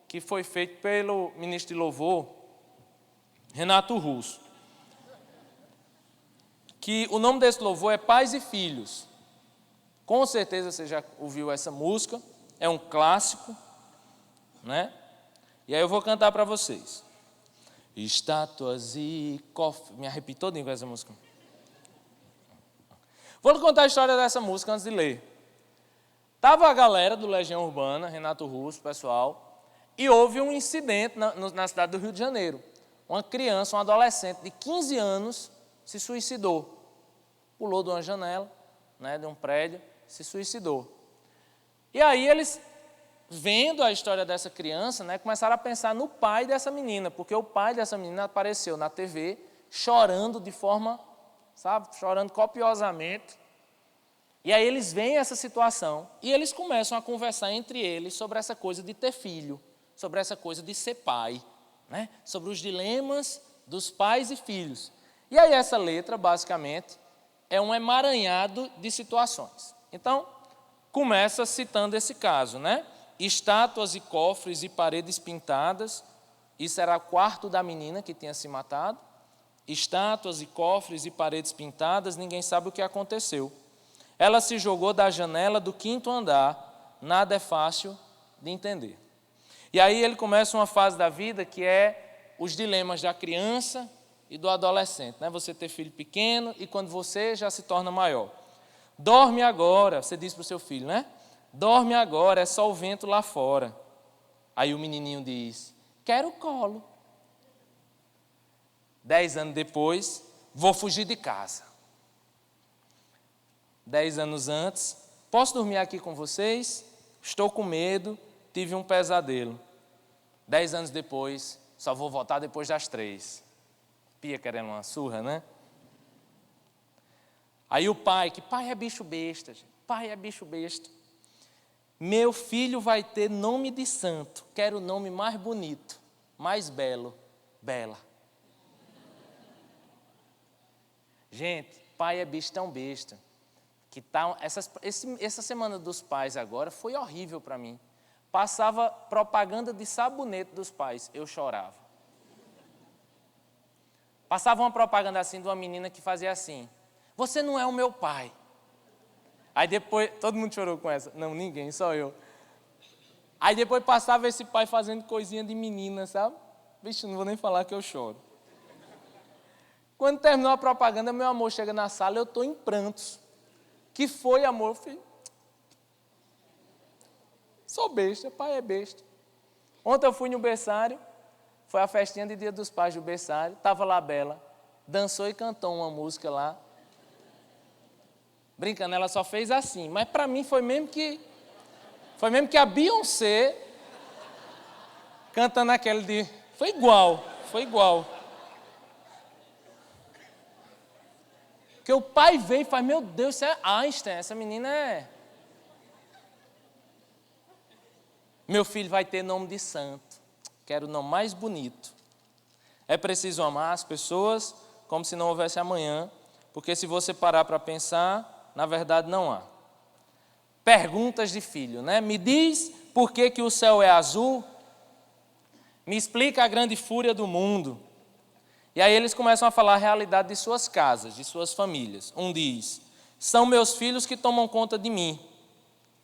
que foi feito pelo ministro de louvor, Renato Russo, que o nome desse louvor é Pais e Filhos. Com certeza você já ouviu essa música, é um clássico, né? E aí eu vou cantar para vocês. Estátuas e cofres. Me arrepio todinho com essa música. Vou lhe contar a história dessa música antes de ler. Estava a galera do Legião Urbana, Renato Russo, pessoal, e houve um incidente na cidade do Rio de Janeiro. Uma criança, um adolescente de 15 anos, se suicidou. Pulou de uma janela, né, de um prédio, se suicidou. E aí eles, vendo a história dessa criança, né, começaram a pensar no pai dessa menina, porque o pai dessa menina apareceu na TV chorando de forma, sabe, chorando copiosamente. E aí eles veem essa situação e eles começam a conversar entre eles sobre essa coisa de ter filho, sobre essa coisa de ser pai, né, sobre os dilemas dos pais e filhos. E aí essa letra, basicamente, é um emaranhado de situações. Então, começa citando esse caso, né? Estátuas e cofres e paredes pintadas, isso era o quarto da menina que tinha se matado. Estátuas e cofres e paredes pintadas, ninguém sabe o que aconteceu. Ela se jogou da janela do 5º andar, nada é fácil de entender. E aí ele começa uma fase da vida que é os dilemas da criança e do adolescente, né? Você ter filho pequeno e quando você já se torna maior. Dorme agora, você diz para o seu filho, né? Dorme agora, é só o vento lá fora. Aí o menininho diz, quero colo. 10 anos depois, vou fugir de casa. 10 anos antes, posso dormir aqui com vocês? Estou com medo, tive um pesadelo. 10 anos depois, só vou voltar depois das 3. Pia querendo uma surra, né? Aí o pai, que pai é bicho besta, gente. Pai é bicho besta. Meu filho vai ter nome de santo. Quero o nome mais bonito, mais belo, Bela. Gente, pai é bicho tão besta. Que tá, essa semana dos pais agora foi horrível para mim. Passava propaganda de sabonete dos pais, eu chorava. Passava uma propaganda assim de uma menina que fazia assim: você não é o meu pai. Aí depois, todo mundo chorou com essa. Não, ninguém, só eu. Aí depois passava esse pai fazendo coisinha de menina, sabe? Vixe, não vou nem falar que eu choro. Quando terminou a propaganda, meu amor chega na sala, eu estou em prantos. Que foi, amor? Filho? Sou besta, pai é besta. Ontem eu fui no berçário, foi a festinha de Dia dos Pais do berçário, estava lá a Bela, dançou e cantou uma música lá. Brincando, ela só fez assim, mas para mim foi mesmo que a Beyoncé cantando aquele de... Foi igual. Porque o pai veio e faz, meu Deus, isso é Einstein, essa menina é... Meu filho vai ter nome de santo. Quero o nome mais bonito. É preciso amar as pessoas como se não houvesse amanhã, porque se você parar para pensar, na verdade não há. Perguntas de filho, né? Me diz por que o céu é azul? Me explica a grande fúria do mundo. E aí eles começam a falar a realidade de suas casas, de suas famílias. Um diz, são meus filhos que tomam conta de mim.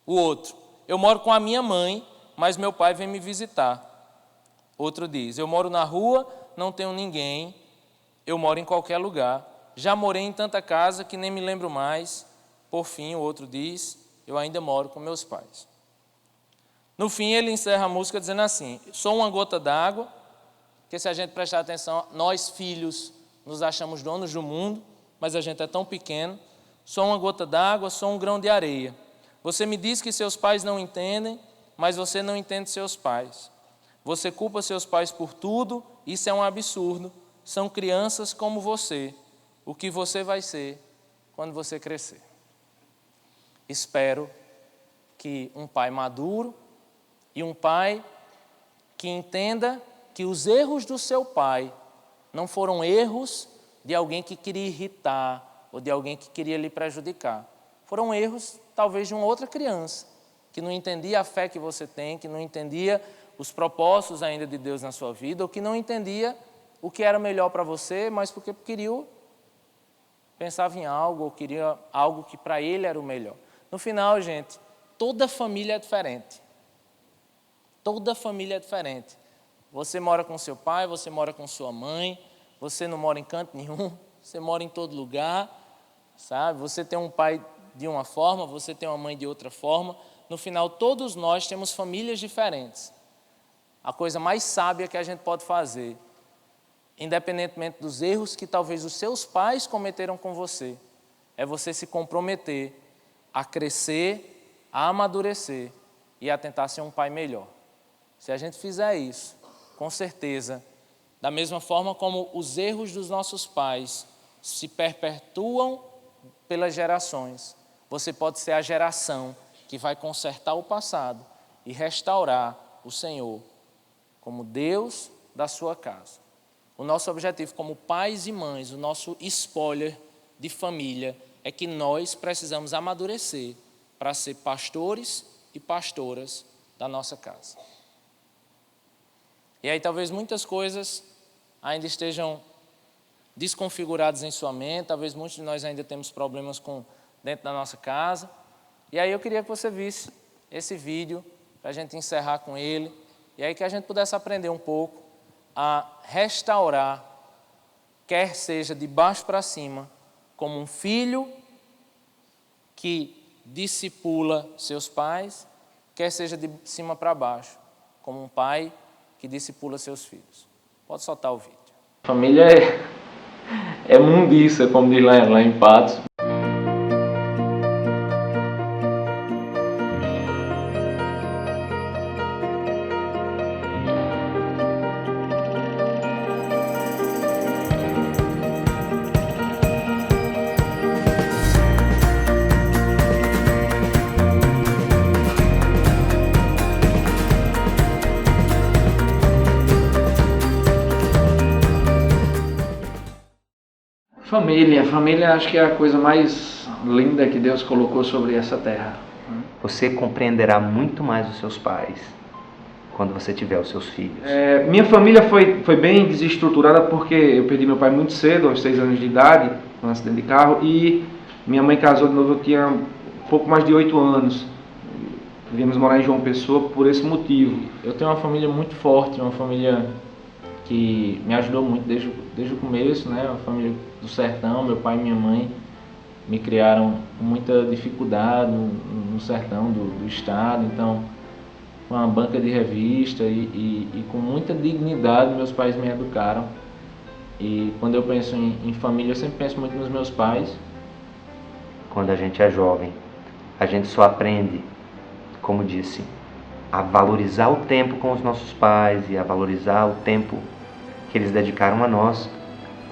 O outro, eu moro com a minha mãe, mas meu pai vem me visitar. Outro diz, eu moro na rua, não tenho ninguém, eu moro em qualquer lugar. Já morei em tanta casa que nem me lembro mais. Por fim, o outro diz, eu ainda moro com meus pais. No fim, ele encerra a música dizendo assim, sou uma gota d'água, porque se a gente prestar atenção, nós filhos nos achamos donos do mundo, mas a gente é tão pequeno. Sou uma gota d'água, sou um grão de areia. Você me diz que seus pais não entendem, mas você não entende seus pais. Você culpa seus pais por tudo, isso é um absurdo. São crianças como você. O que você vai ser quando você crescer? Espero que um pai maduro e um pai que entenda que os erros do seu pai não foram erros de alguém que queria irritar ou de alguém que queria lhe prejudicar. Foram erros, talvez, de uma outra criança que não entendia a fé que você tem, que não entendia os propósitos ainda de Deus na sua vida, ou que não entendia o que era melhor para você, mas porque pensava em algo, ou queria algo que para ele era o melhor. No final, gente, toda família é diferente. Toda família é diferente. Você mora com seu pai, você mora com sua mãe, você não mora em canto nenhum, você mora em todo lugar, sabe? Você tem um pai de uma forma, você tem uma mãe de outra forma. No final, todos nós temos famílias diferentes. A coisa mais sábia que a gente pode fazer, independentemente dos erros que talvez os seus pais cometeram com você, é você se comprometer a crescer, a amadurecer e a tentar ser um pai melhor. Se a gente fizer isso, com certeza, da mesma forma como os erros dos nossos pais se perpetuam pelas gerações, você pode ser a geração que vai consertar o passado e restaurar o Senhor como Deus da sua casa. O nosso objetivo como pais e mães, o nosso spoiler de família, é que nós precisamos amadurecer para ser pastores e pastoras da nossa casa. E aí talvez muitas coisas ainda estejam desconfiguradas em sua mente, talvez muitos de nós ainda temos problemas dentro da nossa casa. E aí eu queria que você visse esse vídeo, para a gente encerrar com ele, e aí que a gente pudesse aprender um pouco a restaurar, quer seja de baixo para cima, como um filho que discipula seus pais, quer seja de cima para baixo, como um pai que discipula seus filhos. Pode soltar o vídeo. Família é mundiça, como diz lá em Patos. Família acho que é a coisa mais linda que Deus colocou sobre essa terra. você compreenderá muito mais os seus pais quando você tiver os seus filhos. Minha família foi bem desestruturada porque eu perdi meu pai muito cedo, aos 6 anos de idade, num acidente de carro, e minha mãe casou de novo, eu tinha um pouco mais de 8 anos. Viemos morar em João Pessoa por esse motivo. Eu tenho uma família muito forte, uma família que me ajudou muito desde o começo, né? Uma família do sertão, meu pai e minha mãe me criaram com muita dificuldade no sertão do estado, então com uma banca de revista e com muita dignidade meus pais me educaram. E quando eu penso em família, eu sempre penso muito nos meus pais. Quando a gente é jovem, a gente só aprende, como disse, a valorizar o tempo com os nossos pais e a valorizar o tempo que eles dedicaram a nós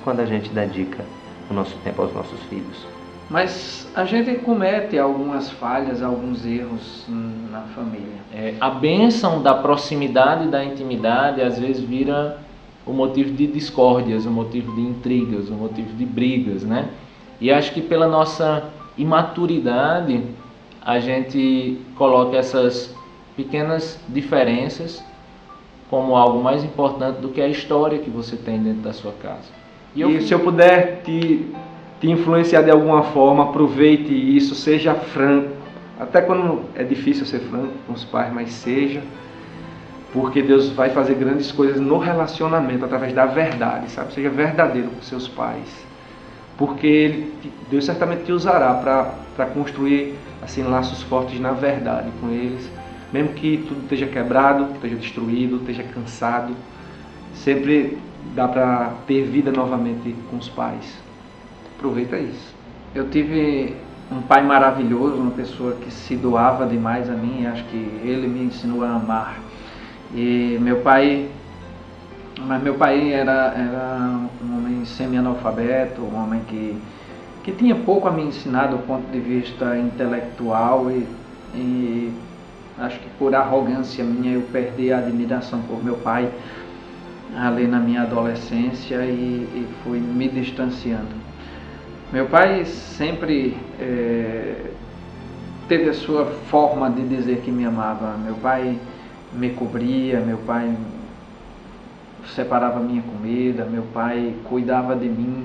quando a gente dedica o nosso tempo aos nossos filhos. Mas a gente comete algumas falhas, alguns erros na família. A bênção da proximidade e da intimidade às vezes vira o motivo de discórdias, o motivo de intrigas, o motivo de brigas, né? E acho que pela nossa imaturidade a gente coloca essas pequenas diferenças como algo mais importante do que a história que você tem dentro da sua casa. E se eu puder te influenciar de alguma forma, aproveite isso, seja franco. Até quando é difícil ser franco com os pais, mas seja. Porque Deus vai fazer grandes coisas no relacionamento, através da verdade, sabe? Seja verdadeiro com seus pais. Porque Deus certamente te usará para construir assim, laços fortes na verdade com eles. Mesmo que tudo esteja quebrado, esteja destruído, esteja cansado, sempre dá para ter vida novamente com os pais. Aproveita isso. Eu tive um pai maravilhoso, uma pessoa que se doava demais a mim, e acho que ele me ensinou a amar. E meu pai era um homem semi-analfabeto, um homem que tinha pouco a me ensinar do ponto de vista intelectual e acho que por arrogância minha eu perdi a admiração por meu pai ali na minha adolescência e fui me distanciando. Meu pai sempre teve a sua forma de dizer que me amava. Meu pai me cobria, meu pai separava minha comida, meu pai cuidava de mim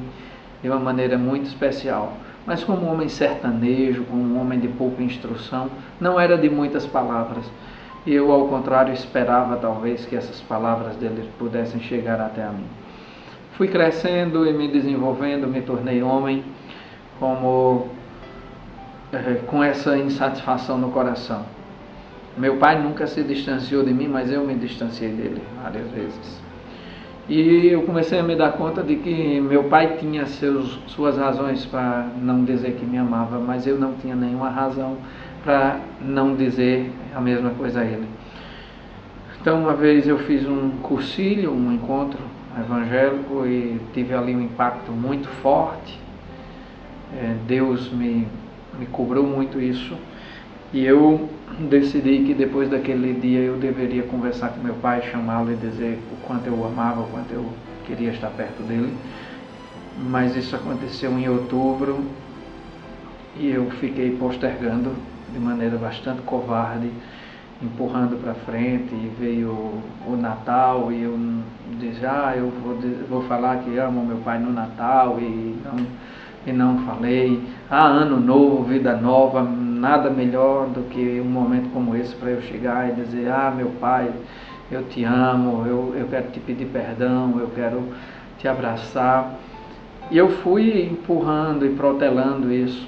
de uma maneira muito especial. Mas como um homem sertanejo, como um homem de pouca instrução, não era de muitas palavras. E eu, ao contrário, esperava talvez que essas palavras dele pudessem chegar até a mim. Fui crescendo e me desenvolvendo, me tornei homem com essa insatisfação no coração. Meu pai nunca se distanciou de mim, mas eu me distanciei dele várias vezes. E eu comecei a me dar conta de que meu pai tinha suas razões para não dizer que me amava, mas eu não tinha nenhuma razão para não dizer a mesma coisa a ele. Então, uma vez eu fiz um cursilho, um encontro evangélico e tive ali um impacto muito forte. Deus me cobrou muito isso e eu decidi que depois daquele dia eu deveria conversar com meu pai, chamá-lo e dizer o quanto eu o amava, o quanto eu queria estar perto dele. Mas isso aconteceu em outubro e eu fiquei postergando de maneira bastante covarde, empurrando para frente, e veio o Natal e eu disse, eu vou falar que amo meu pai no Natal e não falei. Ano novo, vida nova, nada melhor do que um momento como esse para eu chegar e dizer, meu pai, eu te amo, eu quero te pedir perdão, eu quero te abraçar. E eu fui empurrando e protelando isso,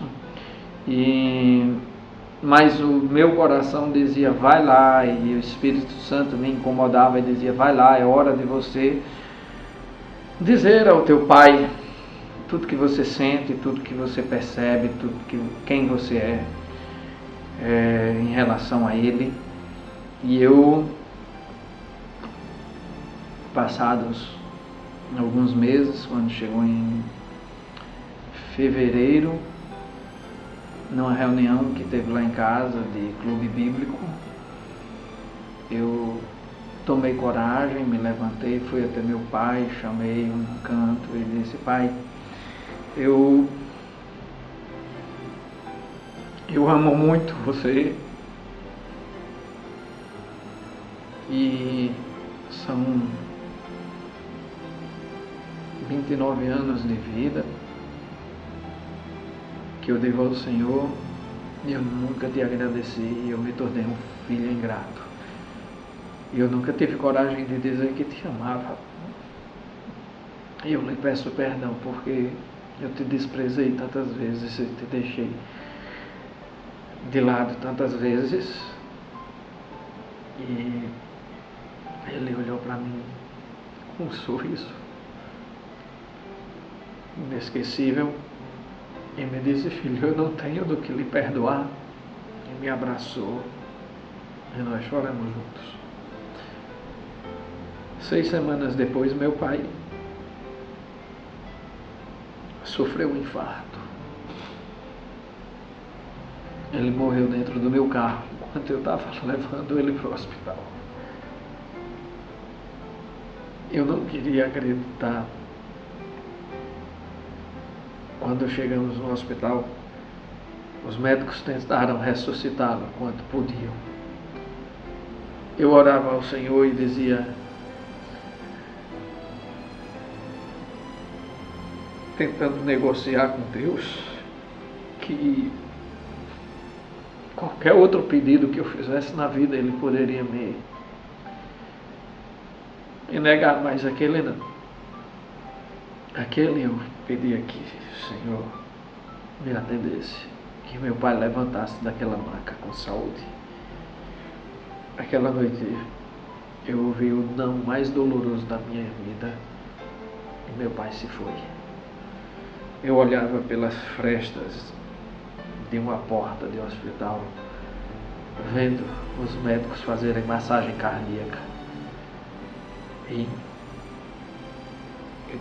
mas o meu coração dizia, vai lá, e o Espírito Santo me incomodava e dizia, vai lá, é hora de você dizer ao teu pai tudo que você sente, tudo que você percebe, quem você é em relação a ele. E eu, passados alguns meses, quando chegou em fevereiro, numa reunião que teve lá em casa de clube bíblico, eu tomei coragem, me levantei, fui até meu pai, chamei um canto e disse, pai, eu amo muito você E são 29 anos de vida que eu devo ao Senhor e eu nunca te agradeci e eu me tornei um filho ingrato. E eu nunca tive coragem de dizer que te amava. E eu lhe peço perdão porque eu te desprezei tantas vezes e te deixei de lado tantas vezes. E ele olhou para mim com um sorriso inesquecível e me disse: filho, eu não tenho do que lhe perdoar. E me abraçou e nós choramos juntos. 6 semanas depois, meu pai sofreu um infarto. Ele morreu dentro do meu carro enquanto eu estava levando ele para o hospital. Eu não queria acreditar. Quando chegamos no hospital, os médicos tentaram ressuscitá-lo quanto podiam. Eu orava ao Senhor e dizia, tentando negociar com Deus, que qualquer outro pedido que eu fizesse na vida Ele poderia me negar, mas aquele não. Aquele eu pedi aqui, Senhor, me atendesse, que meu pai levantasse daquela maca com saúde. Aquela noite eu ouvi o não mais doloroso da minha vida e meu pai se foi. Eu olhava pelas frestas de uma porta de hospital, vendo os médicos fazerem massagem cardíaca e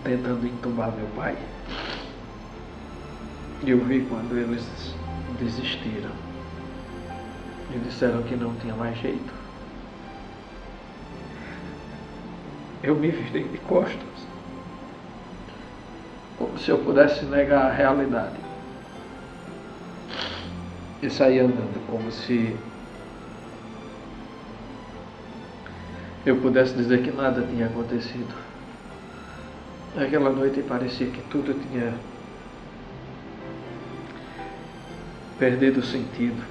tentando entubar meu pai. E eu vi quando eles desistiram e disseram que não tinha mais jeito. Eu me virei de costas, como se eu pudesse negar a realidade, e saí andando como se eu pudesse dizer que nada tinha acontecido. Naquela noite parecia que tudo tinha perdido sentido,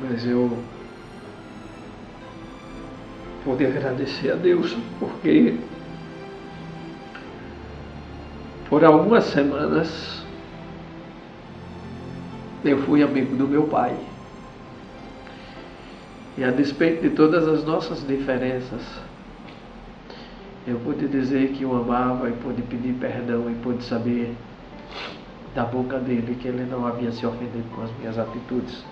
mas eu pude agradecer a Deus porque por algumas semanas eu fui amigo do meu pai. E a despeito de todas as nossas diferenças, eu pude dizer que o amava e pude pedir perdão e pude saber da boca dele que ele não havia se ofendido com as minhas atitudes.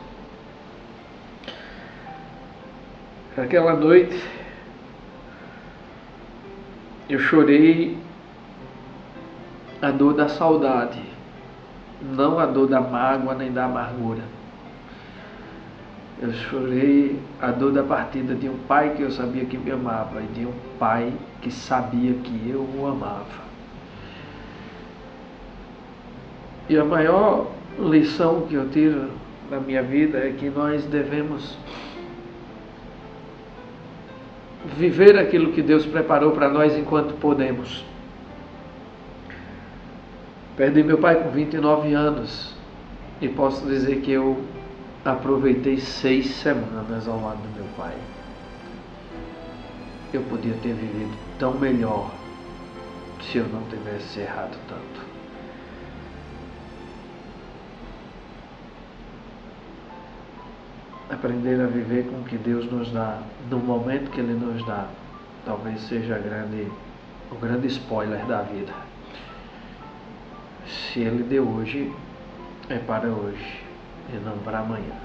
Naquela noite, eu chorei a dor da saudade, não a dor da mágoa nem da amargura. Eu chorei a dor da partida de um pai que eu sabia que me amava e de um pai que sabia que eu o amava. E a maior lição que eu tiro na minha vida é que nós devemos viver aquilo que Deus preparou para nós enquanto podemos. Perdi meu pai com 29 anos e posso dizer que eu aproveitei 6 semanas ao lado do meu pai. Eu podia ter vivido tão melhor se eu não tivesse errado tanto. Aprender a viver com o que Deus nos dá, no momento que Ele nos dá, talvez seja o grande spoiler da vida. Se Ele deu hoje, é para hoje e não para amanhã.